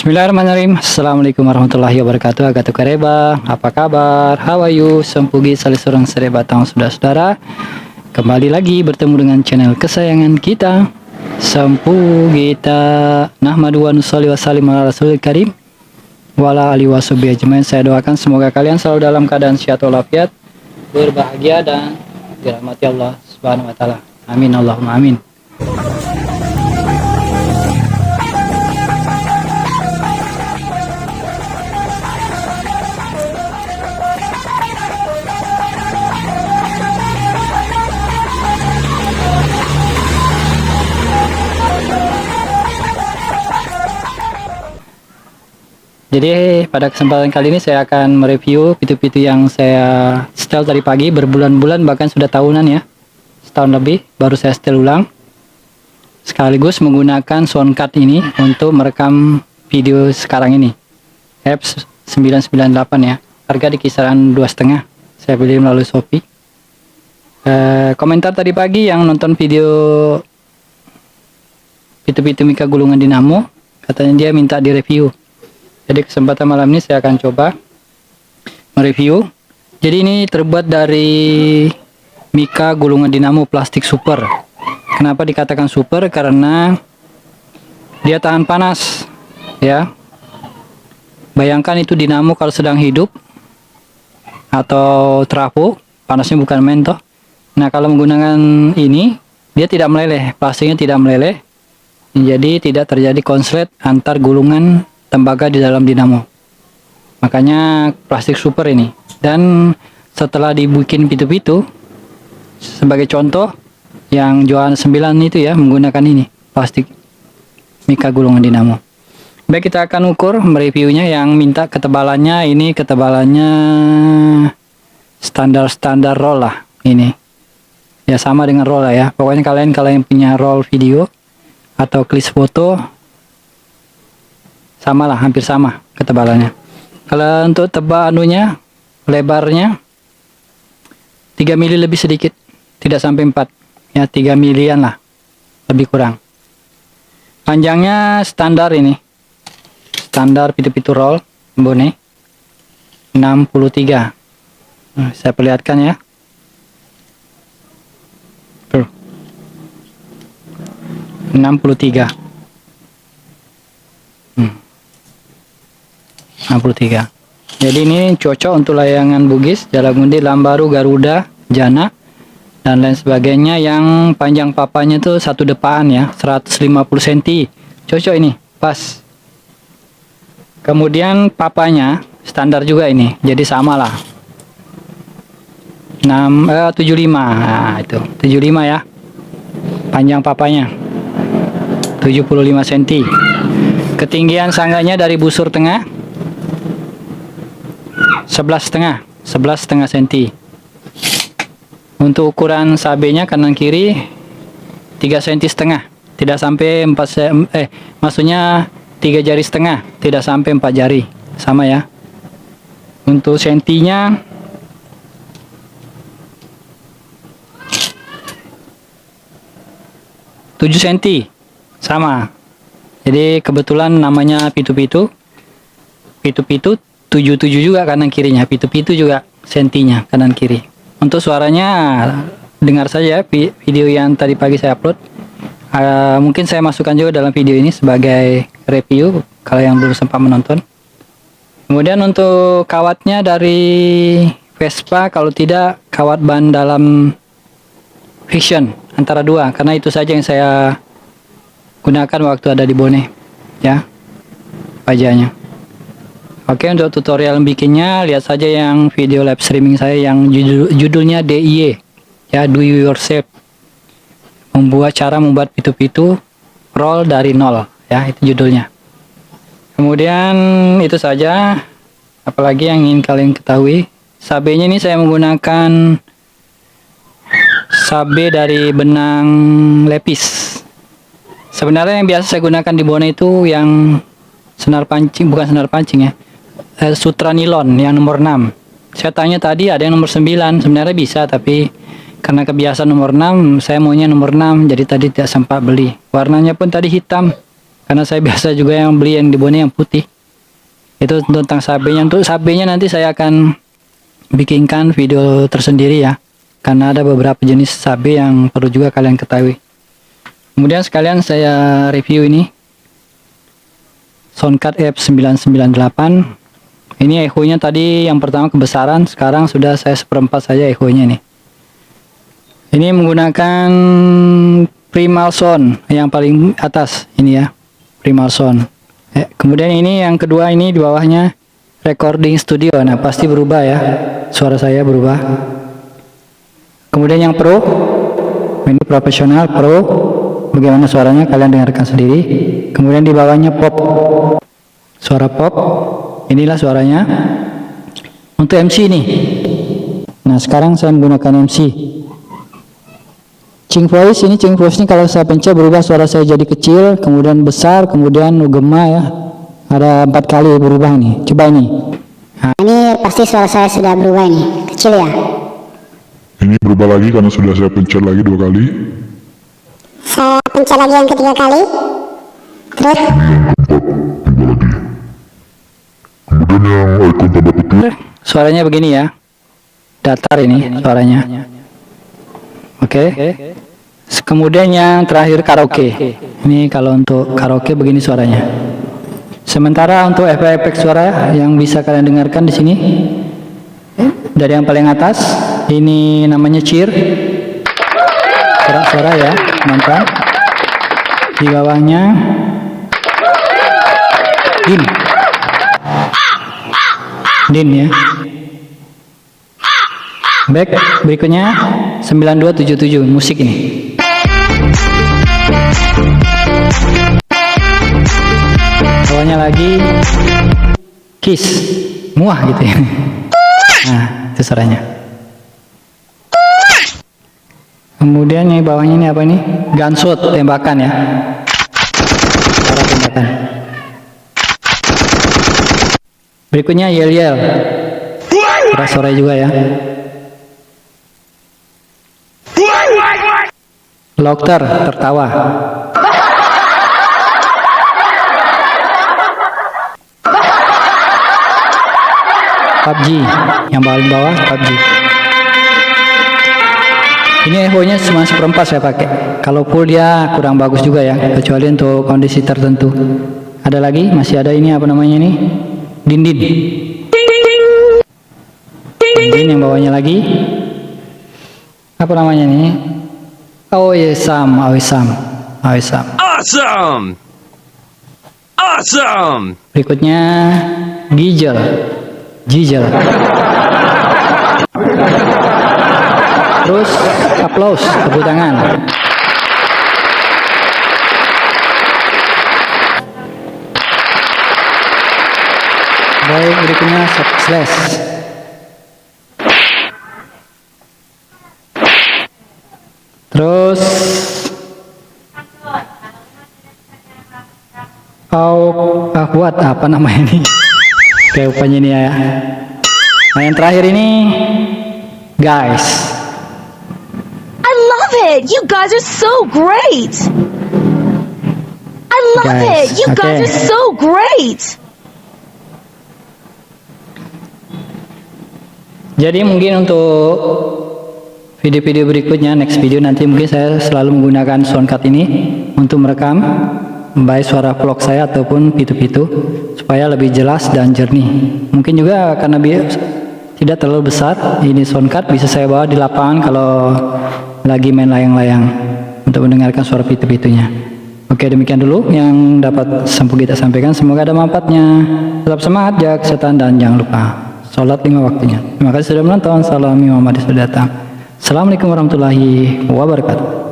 Bismillahirrahmanirrahim. Assalamualaikum warahmatullahi wabarakatuh. Agato kareba, apa kabar? How are you? Sempugi salisurang sereba tang saudara-saudara. Kembali lagi bertemu dengan channel kesayangan kita, Sempugita. Nahmadu wa nusalli wa sallim ala rasulil karim wala alihi washabihi ajmain. Saya doakan semoga kalian selalu dalam keadaan sehat walafiat, berbahagia dan dirahmati Allah Subhanahu wa taala. Amin Allahumma amin. Jadi pada kesempatan kali ini saya akan mereview pitu-pitu yang saya setel tadi pagi, berbulan-bulan bahkan sudah tahunan ya, setahun lebih baru saya setel ulang, sekaligus menggunakan soundcard ini untuk merekam video sekarang ini, F998 ya, harga di kisaran 2,5, saya beli melalui Shopee. Komentar tadi pagi yang nonton video pitu-pitu Mika gulungan dinamo, katanya dia minta direview. Jadi kesempatan malam ini saya akan coba mereview. Jadi ini terbuat dari Mika gulungan dinamo plastik super. Kenapa dikatakan super? Karena dia tahan panas ya. Bayangkan itu dinamo kalau sedang hidup atau trafo, panasnya bukan main toh. Nah kalau menggunakan ini, dia tidak meleleh, plastiknya tidak meleleh, jadi tidak terjadi konslet antar gulungan tembaga di dalam dinamo. Makanya plastik super ini. Dan setelah dibikin pitu-pitu, sebagai contoh yang jualan 9 itu ya, menggunakan ini plastik Mika gulungan dinamo. Baik, kita akan ukur mereviewnya. Yang minta ketebalannya, ini ketebalannya standar roll lah ini ya, sama dengan roll lah ya. Pokoknya kalian kalau yang punya roll video atau klis foto, sama lah, hampir sama ketebalannya. Kalau untuk tebal anunya, lebarnya 3 mili lebih sedikit, tidak sampai 4 ya, 3 milian lah, lebih kurang. Panjangnya standar ini, standar pitu-pitu roll bone 63. Nah, saya perlihatkan ya. Tuh, 63. 63. Jadi ini cocok untuk layangan Bugis, Jalagundi, Lambaru, Garuda, Jana dan lain sebagainya. Yang panjang papanya tuh satu depan ya, 150 cm. Cocok ini, pas. Kemudian papanya standar juga ini, jadi samalah. 75. Nah, itu 75 ya. Panjang papanya 75 cm. Ketinggian sangganya dari busur tengah 11,5 cm. Untuk ukuran sabenya kanan kiri 3,5 cm, tidak sampai 4 maksudnya 3 jari setengah, tidak sampai 4 jari, sama ya. Untuk sentinya 7 cm, sama. Jadi kebetulan namanya pitu-pitu 77 juga kanan kirinya, pitu-pitu juga sentinya kanan kiri. Untuk suaranya dengar saja video yang tadi pagi saya upload. Mungkin saya masukkan juga dalam video ini sebagai review kalau yang belum sempat menonton. Kemudian untuk kawatnya dari Vespa, kalau tidak kawat ban dalam Fiction antara dua, karena itu saja yang saya gunakan waktu ada di Bone ya, pajanya. Oke, untuk tutorial bikinnya lihat saja yang video live streaming saya yang judulnya DIY ya, do yourself, cara membuat pitu-pitu roll dari nol ya, itu judulnya. Kemudian itu saja, apalagi yang ingin kalian ketahui. Sabenya ini saya menggunakan sabe dari benang lepis. Sebenarnya yang biasa saya gunakan di Bone itu yang senar pancing, bukan senar pancing ya, sutra nilon yang nomor 6. Saya tanya tadi ada yang nomor 9, sebenarnya bisa, tapi karena kebiasaan nomor 6, saya maunya nomor 6, jadi tadi tidak sempat beli. Warnanya pun tadi hitam karena saya biasa juga yang beli yang di Bone yang putih. Itu tentang sabenya. Untuk sabenya nanti saya akan bikinkan video tersendiri ya, karena ada beberapa jenis sabe yang perlu juga kalian ketahui. Kemudian sekalian saya review ini Soundcard F998. Ini echo-nya tadi yang pertama kebesaran, sekarang sudah saya seperempat saja echo-nya nih. Ini menggunakan Primal Sound yang paling atas ini ya, Primal Sound. Kemudian ini yang kedua, ini di bawahnya Recording Studio. Nah pasti berubah ya, suara saya berubah. Kemudian yang Pro, ini profesional Pro. Bagaimana suaranya kalian dengarkan sendiri. Kemudian di bawahnya Pop, suara pop. Inilah suaranya untuk MC nih. Nah sekarang saya menggunakan MC Ching Voice. Ini Ching Voice ini kalau saya pencet berubah suara saya jadi kecil, kemudian besar, kemudian ugema ya. Ada 4 kali berubah nih. Coba ini. Nah, ini pasti suara saya sudah berubah ini, kecil ya. Ini berubah lagi karena sudah saya pencet lagi 2 kali. Saya pencet lagi yang ketiga kali. Terus Ini yang keempat berubah lagi. Kemudian yang icon tanda petir. suaranya begini ya, datar ini suaranya. Oke. Kemudian yang terakhir karaoke. Ini kalau untuk karaoke begini suaranya. Sementara untuk efek-efek suara yang bisa kalian dengarkan di sini, dari yang paling atas ini namanya cheer, suara-suara ya teman-teman. Di bawahnya din ya. Back, berikutnya 9277 musik ini. Bawahnya lagi kiss, muah gitu ya. Nah itu suaranya. Kemudian yang bawahnya ini apa ini? Gunshot, tembakan ya. Suara tembakan. Berikutnya yel-yel, suara juga ya. Laughter, tertawa. PUBG, yang paling bawah PUBG. Ini echo-nya cuma seperempat saya pakai. Kalau full dia kurang bagus juga ya, kecuali untuk kondisi tertentu. Ada lagi, masih ada ini apa namanya ini? Din-din. Din yang bawahnya lagi. Apa namanya ini? Awesome. Awesome! Berikutnya Gijel. Terus applause, tepuk tangan. Baik, berikutnya slash. Terus buat apa namanya ini? Kayak upanya ini ya. Nah yang terakhir ini guys. I love it. You guys are so great. I love Guys, it. You guys okay. are so great. Jadi mungkin untuk video-video berikutnya, next video nanti mungkin saya selalu menggunakan soundcard ini untuk merekam baik suara vlog saya ataupun pitu-pitu supaya lebih jelas dan jernih. Mungkin juga karena tidak terlalu besar, ini soundcard bisa saya bawa di lapangan kalau lagi main layang-layang untuk mendengarkan suara pitu-pitunya. Oke, demikian dulu yang dapat kita sampaikan. Semoga ada manfaatnya. Tetap semangat, jaga kesehatan, dan jangan lupa sholat 5 waktunya. Terima kasih sudah menonton. Salam Muhammad sudah datang. Assalamualaikum warahmatullahi wabarakatuh.